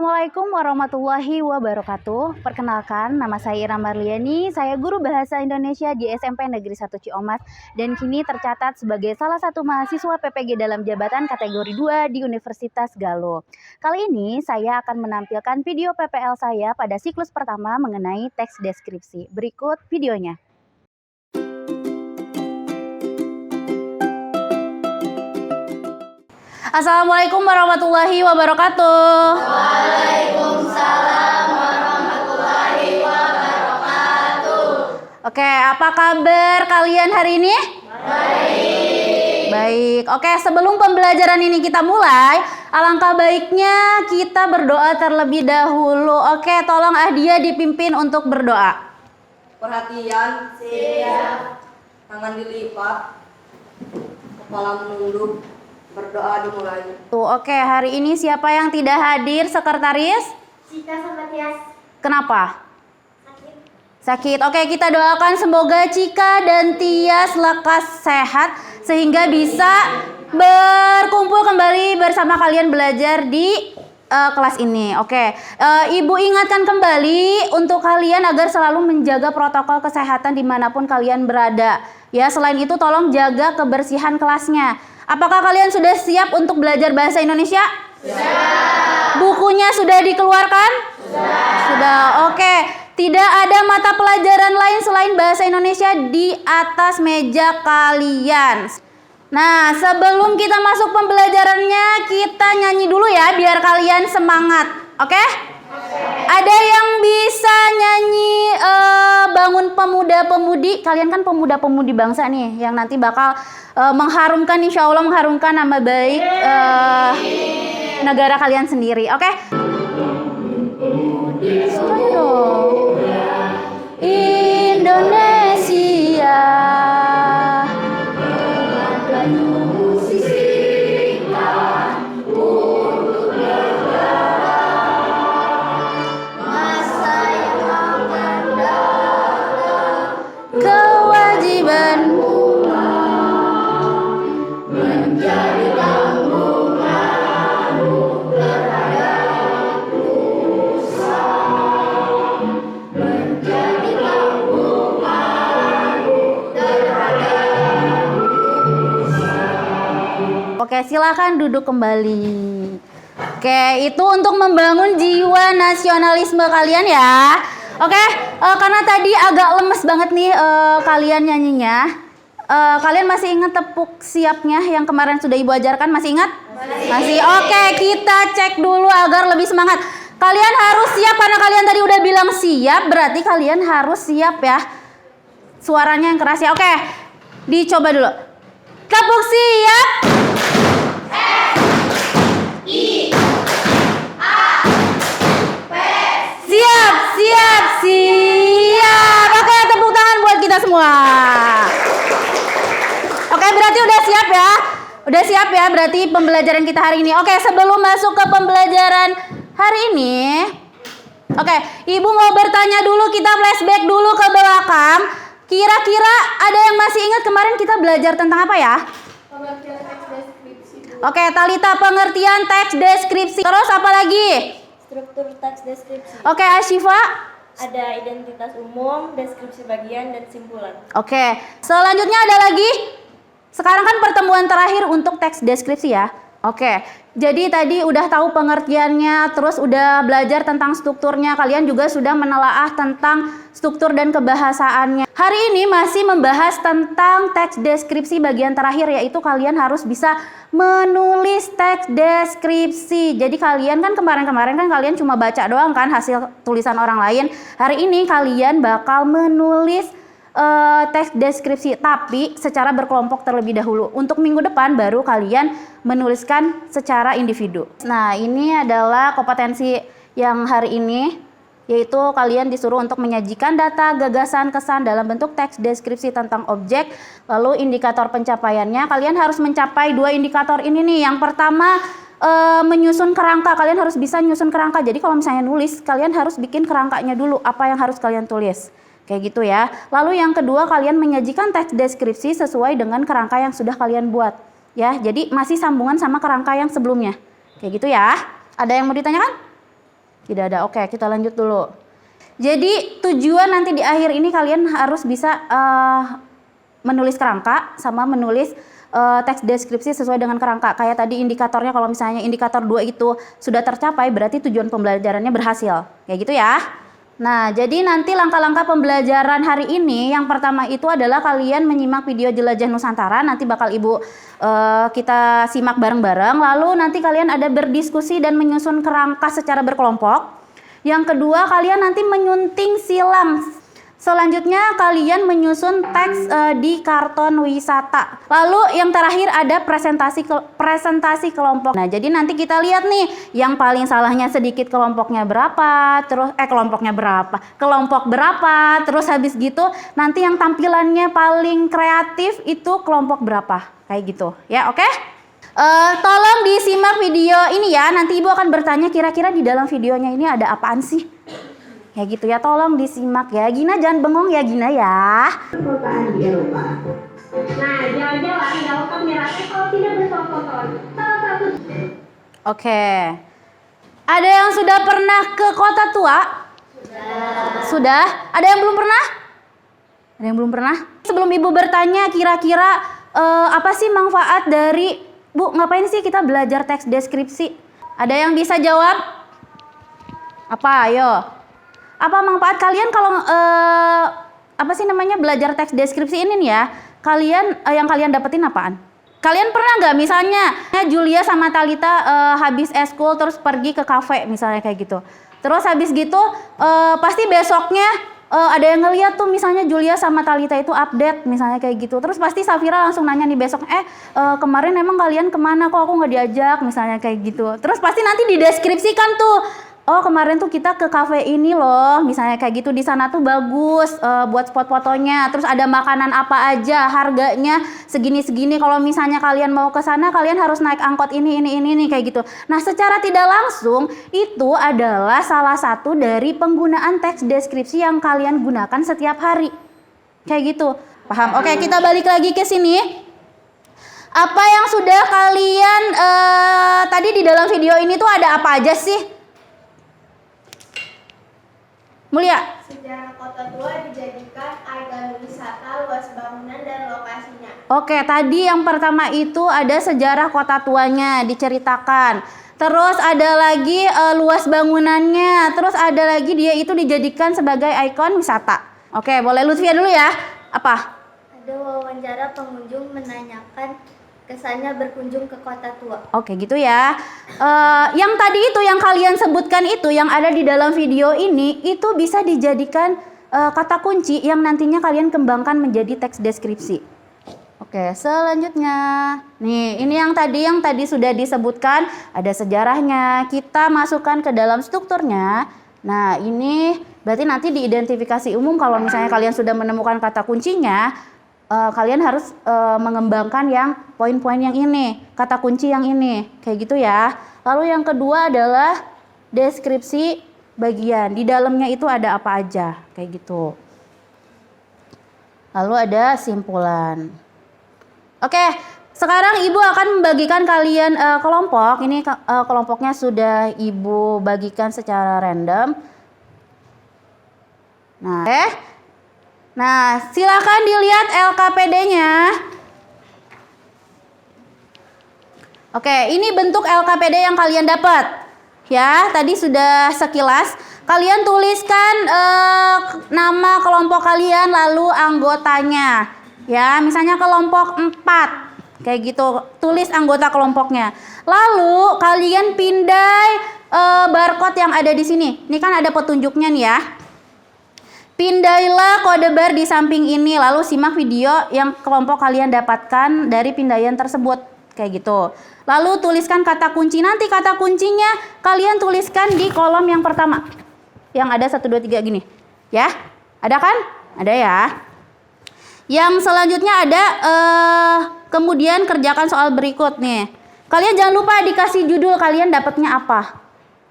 Assalamualaikum warahmatullahi wabarakatuh. Perkenalkan, nama saya Ira Marliani. Saya guru bahasa Indonesia di SMP Negeri 1 Ciomas dan kini tercatat sebagai salah satu mahasiswa PPG dalam jabatan kategori 2 di Universitas Galo. Kali ini saya akan menampilkan video PPL saya pada siklus pertama mengenai teks deskripsi. Berikut videonya. Assalamualaikum warahmatullahi wabarakatuh. Waalaikumsalam warahmatullahi wabarakatuh. Oke, apa kabar kalian hari ini? Baik. Oke, sebelum pembelajaran ini kita mulai, alangkah baiknya kita berdoa terlebih dahulu. Oke, tolong Ahdia dipimpin untuk berdoa. Perhatian, Siap. tangan dilipat, kepala menunduk, berdoa dimulai. Oke, hari ini siapa yang tidak hadir, sekretaris? Cika sama Tias Kenapa? sakit. Sakit. Oke, kita doakan semoga Cika dan Tias lekas sehat sehingga bisa berkumpul kembali bersama kalian belajar di kelas ini. Oke, Ibu ingatkan kembali untuk kalian agar selalu menjaga protokol kesehatan dimanapun kalian berada. Ya, selain itu tolong jaga kebersihan kelasnya. Apakah kalian sudah siap untuk belajar bahasa Indonesia? Siap. Bukunya sudah dikeluarkan? Sudah. Oke. Tidak ada mata pelajaran lain selain bahasa Indonesia di atas meja kalian. Nah, sebelum kita masuk pembelajarannya, kita nyanyi dulu ya biar kalian semangat. Oke? Ada yang bisa nyanyi Bangun Pemuda-Pemudi? Kalian kan pemuda-pemudi bangsa nih yang nanti bakal mengharumkan, insya Allah mengharumkan nama baik negara kalian sendiri. Oke? Semuanya dong. Indonesia. Kewajibanmu menjadi tanggunganmu terhadap nusa, menjadi tanggunganmu terhadap nusa. Oke, silakan duduk kembali. Oke, itu untuk membangun jiwa nasionalisme kalian ya. Oke, karena tadi agak lemes banget nih kalian nyanyinya. Kalian masih ingat tepuk siapnya yang kemarin sudah Ibu ajarkan? Masih ingat? Masih. Oke, kita cek dulu agar lebih semangat. Kalian harus siap karena kalian tadi udah bilang siap, berarti kalian harus siap ya. Suaranya yang keras ya. Oke, dicoba dulu. Tepuk siap. Siap, siap, siap. Oke, tepuk tangan buat kita semua. Oke, berarti udah siap ya. Udah siap ya berarti pembelajaran kita hari ini. Oke, sebelum masuk ke pembelajaran hari ini. Oke, Ibu mau bertanya dulu, kita flashback dulu ke belakang. Kira-kira ada yang masih ingat kemarin kita belajar tentang apa ya? Pengertian teks deskripsi. Oke, Talita, pengertian teks deskripsi. Terus apa lagi? Struktur teks deskripsi. Oke, Ashifa. Ada identitas umum, deskripsi bagian, dan simpulan. Oke, selanjutnya ada lagi. Sekarang kan pertemuan terakhir untuk teks deskripsi ya. Oke, jadi tadi udah tahu pengertiannya, terus udah belajar tentang strukturnya. Kalian juga sudah menelaah tentang struktur dan kebahasaannya. Hari ini masih membahas tentang teks deskripsi bagian terakhir, yaitu kalian harus bisa menulis teks deskripsi. Jadi kalian kan kemarin-kemarin kan kalian cuma baca doang kan hasil tulisan orang lain. Hari ini kalian bakal menulis teks deskripsi, tapi secara berkelompok terlebih dahulu. Untuk minggu depan baru kalian menuliskan secara individu. Nah, ini adalah kompetensi yang hari ini, yaitu kalian disuruh untuk menyajikan data, gagasan, kesan dalam bentuk teks deskripsi tentang objek. Lalu indikator pencapaiannya, kalian harus mencapai 2 indikator ini nih. Yang pertama, menyusun kerangka. Kalian harus bisa nyusun kerangka. Jadi kalau misalnya nulis, kalian harus bikin kerangkanya dulu, apa yang harus kalian tulis. Kayak gitu ya. Lalu yang kedua, kalian menyajikan teks deskripsi sesuai dengan kerangka yang sudah kalian buat. Ya, jadi masih sambungan sama kerangka yang sebelumnya. Kayak gitu ya. Ada yang mau ditanyakan? Tidak ada. Oke, kita lanjut dulu. Jadi tujuan nanti di akhir ini kalian harus bisa menulis kerangka sama menulis teks deskripsi sesuai dengan kerangka. Kayak tadi indikatornya, kalau misalnya indikator 2 itu sudah tercapai, berarti tujuan pembelajarannya berhasil. Kayak gitu ya. Nah, jadi nanti langkah-langkah pembelajaran hari ini yang pertama itu adalah kalian menyimak video Jelajah Nusantara. Nanti bakal Ibu kita simak bareng-bareng. Lalu nanti kalian ada berdiskusi dan menyusun kerangka secara berkelompok. Yang kedua, kalian nanti menyunting silang. Selanjutnya kalian menyusun teks di karton wisata. Lalu yang terakhir ada presentasi kelompok. Nah, jadi nanti kita lihat nih yang paling salahnya sedikit kelompoknya berapa, terus kelompok berapa, terus habis gitu nanti yang tampilannya paling kreatif itu kelompok berapa. Kayak gitu. Ya, oke? Tolong disimak video ini ya. Nanti Ibu akan bertanya kira-kira di dalam videonya ini ada apaan sih? Ya gitu ya, tolong disimak ya. Gina jangan bengong ya Gina ya. Perkotaan di Eropa. Nah, jalan-jalan Eropa menyerahkan kalau tidak bersuah kotor. Salah satu. Oke. Ada yang sudah pernah ke Kota Tua? Sudah. Ada yang belum pernah? Ada yang belum pernah? Sebelum Ibu bertanya kira-kira apa sih manfaat dari, Bu, ngapain sih kita belajar teks deskripsi? Ada yang bisa jawab? Apa? Ayo. Apa manfaat kalian kalau belajar teks deskripsi ini nih ya? Kalian yang kalian dapetin apaan? Kalian pernah nggak misalnya Julia sama Talita habis eskul terus pergi ke kafe misalnya kayak gitu. Terus habis gitu pasti besoknya ada yang ngeliat tuh misalnya Julia sama Talita itu update misalnya kayak gitu. Terus pasti Safira langsung nanya nih besok, kemarin emang kalian kemana kok aku nggak diajak misalnya kayak gitu. Terus pasti nanti dideskripsikan tuh. Oh, kemarin tuh kita ke kafe ini loh, misalnya kayak gitu. Di sana tuh bagus buat spot fotonya. Terus ada makanan apa aja, harganya segini-segini. Kalau misalnya kalian mau ke sana, kalian harus naik angkot ini kayak gitu. Nah, secara tidak langsung itu adalah salah satu dari penggunaan teks deskripsi yang kalian gunakan setiap hari. Kayak gitu. Paham? Oke, kita balik lagi ke sini. Apa yang sudah kalian tadi di dalam video ini tuh ada apa aja sih? Mulia. Sejarah Kota Tua dijadikan ikon wisata, luas bangunan, dan lokasinya. Oke, tadi yang pertama itu ada sejarah Kota Tuanya diceritakan. Terus ada lagi luas bangunannya. Terus ada lagi dia itu dijadikan sebagai ikon wisata. Oke, boleh Lutfia dulu ya. Apa? Ada wawancara pengunjung menanyakan kesannya berkunjung ke Kota Tua. Oke, gitu ya. Yang tadi itu yang kalian sebutkan itu yang ada di dalam video ini itu bisa dijadikan kata kunci yang nantinya kalian kembangkan menjadi teks deskripsi. Oke, selanjutnya. Nih, ini yang tadi sudah disebutkan, ada sejarahnya. Kita masukkan ke dalam strukturnya. Nah, ini berarti nanti diidentifikasi umum kalau misalnya kalian sudah menemukan kata kuncinya. Kalian harus mengembangkan yang poin-poin yang ini, kata kunci yang ini, kayak gitu ya. Lalu yang kedua adalah deskripsi bagian. Di dalamnya itu ada apa aja, kayak gitu. Lalu ada simpulan. Oke, sekarang Ibu akan membagikan kalian kelompok. Ini kelompoknya sudah Ibu bagikan secara random. Nah, Nah, silakan dilihat LKPD-nya. Oke, ini bentuk LKPD yang kalian dapat. Ya, tadi sudah sekilas. Kalian tuliskan nama kelompok kalian lalu anggotanya. Ya, misalnya kelompok 4. Kayak gitu, tulis anggota kelompoknya. Lalu kalian pindai barcode yang ada di sini. Ini kan ada petunjuknya nih ya. Pindailah kode bar di samping ini, lalu simak video yang kelompok kalian dapatkan dari pindaian tersebut. Kayak gitu. Lalu tuliskan kata kunci. Nanti kata kuncinya kalian tuliskan di kolom yang pertama. Yang ada 1, 2, 3 gini. Ya? Ada kan? Ada ya. Yang selanjutnya ada kemudian kerjakan soal berikut nih. Kalian jangan lupa dikasih judul kalian dapatnya apa.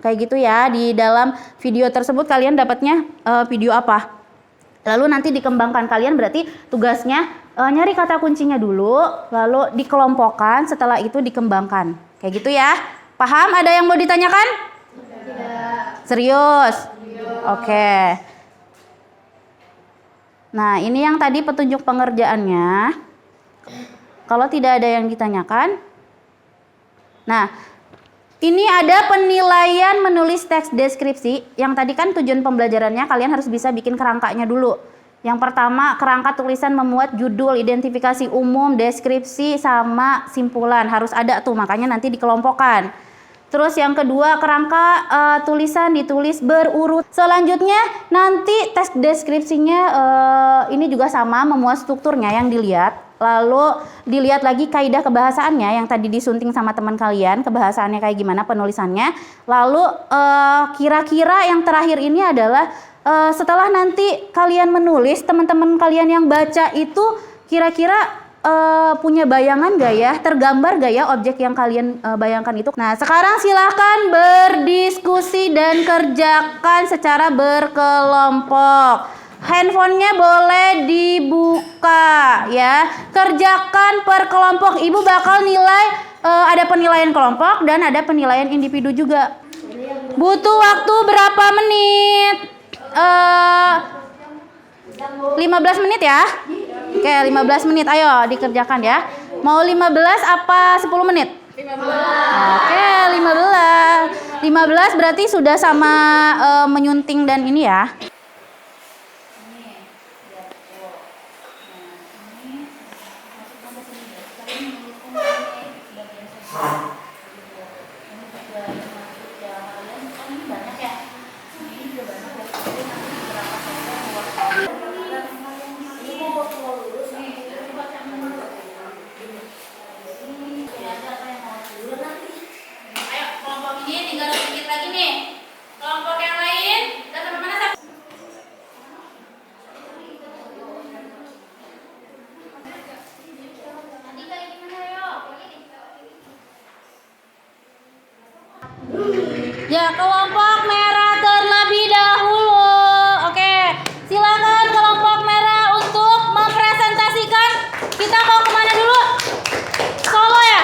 Kayak gitu ya, di dalam video tersebut kalian dapatnya video apa. Lalu nanti dikembangkan, kalian berarti tugasnya nyari kata kuncinya dulu, lalu dikelompokkan, setelah itu dikembangkan. Kayak gitu ya. Paham? Ada yang mau ditanyakan? Tidak. Serius? Oke. Nah, ini yang tadi petunjuk pengerjaannya. Kalau tidak ada yang ditanyakan. Nah, ini ada penilaian menulis teks deskripsi. Yang tadi kan tujuan pembelajarannya kalian harus bisa bikin kerangkanya dulu. Yang pertama, kerangka tulisan memuat judul, identifikasi umum, deskripsi, sama simpulan. Harus ada tuh, makanya nanti dikelompokkan. Terus yang kedua, kerangka tulisan ditulis berurut. Selanjutnya nanti teks deskripsinya ini juga sama, memuat strukturnya yang dilihat. Lalu dilihat lagi kaidah kebahasaannya yang tadi disunting sama teman kalian, kebahasaannya kayak gimana penulisannya. Lalu kira-kira yang terakhir ini adalah setelah nanti kalian menulis, teman-teman kalian yang baca itu kira-kira punya bayangan gak ya, tergambar gak ya objek yang kalian bayangkan itu. Nah, sekarang silahkan berdiskusi dan kerjakan secara berkelompok. Handphonenya boleh dibuka ya. Kerjakan per kelompok. Ibu bakal nilai, ada penilaian kelompok dan ada penilaian individu juga. Butuh waktu berapa menit? 15 menit ya. Oke, 15 menit. Ayo dikerjakan ya. Mau 15 apa 10 menit? 15. Oke, 15. 15 berarti sudah sama menyunting dan ini ya. Ya, kelompok merah terlebih dahulu. Oke, silakan kelompok merah untuk mempresentasikan. Kita mau kemana dulu? Solo ya?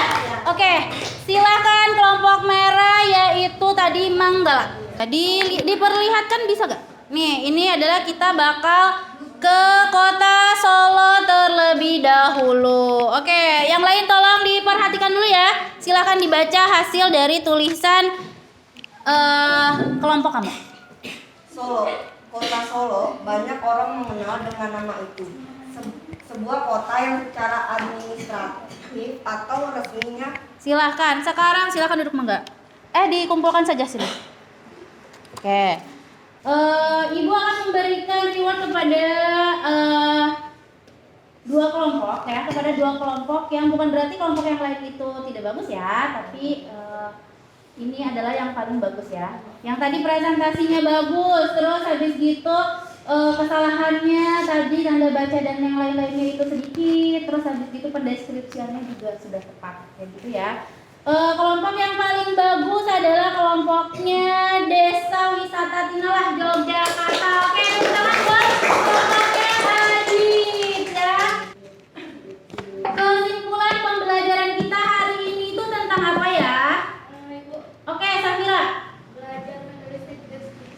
Oke, silakan kelompok merah yaitu tadi Manggala. Tadi diperlihatkan bisa gak? Nih, ini adalah kita bakal ke kota Solo terlebih dahulu. Oke, yang lain tolong diperhatikan dulu ya. Silakan dibaca hasil dari tulisan kelompok kamu. Solo, kota Solo, banyak orang mengenal dengan nama itu. Sebuah kota yang secara administratif atau resminya. Silahkan, sekarang silahkan duduk Mangga. Dikumpulkan saja sini. Oke. Ibu akan memberikan reward kepada dua kelompok ya, kepada dua kelompok yang bukan berarti kelompok yang lain itu tidak bagus ya, tapi ini adalah yang paling bagus ya. Yang tadi presentasinya bagus, terus habis gitu kesalahannya tadi tanda baca dan yang lain-lainnya itu sedikit, terus habis gitu pendeskripsiannya juga sudah tepat kayak gitu ya. Kelompok yang paling bagus adalah kelompoknya Desa Wisata Tinalah Yogyakarta. Oke, tepuk tangan buat kelompoknya Adit ya. Kesimpulan pembelajaran kita hari ini itu tentang apa ya? Oke, Safira.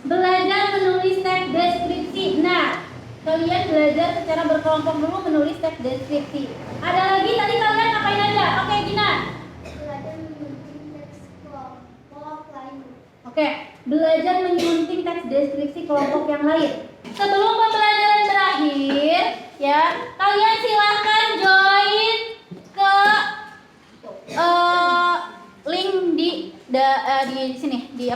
Belajar menulis teks deskripsi. Nah, kalian belajar secara berkelompok dulu menulis teks deskripsi. Ada lagi tadi kalian ngapain aja? Oke, Gina. Oke, belajar menyunting teks deskripsi kelompok yang lain. Sebelum pembelajaran berakhir, ya, kalian silahkan join ke link di sini, di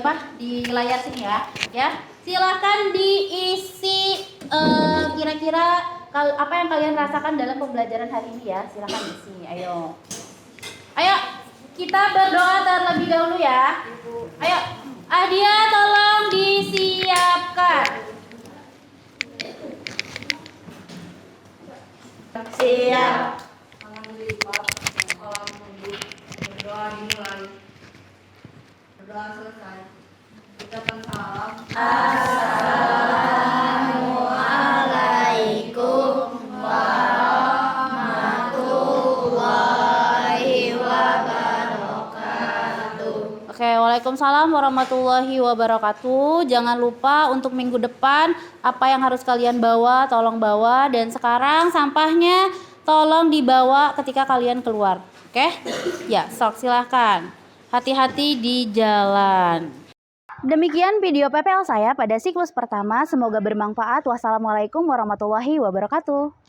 layar sini ya. Ya, silahkan diisi kira-kira apa yang kalian rasakan dalam pembelajaran hari ini ya. Silahkan isi. Ayo, kita berdoa terlebih dahulu ya. Ayo. Adia tolong disiapkan. Siap. Tangan dilipat, kepala menunduk, berdoa dimulai. Berdoa selesai. Ucapan salam. Assalamualaikum warahmatullahi wabarakatuh. Oke, Waalaikumsalam warahmatullahi wabarakatuh. Jangan lupa untuk minggu depan apa yang harus kalian bawa, tolong bawa. Dan sekarang sampahnya tolong dibawa ketika kalian keluar. Oke? Ya, sok silahkan. Hati-hati di jalan. Demikian video PPL saya pada siklus pertama. Semoga bermanfaat. Wassalamualaikum warahmatullahi wabarakatuh.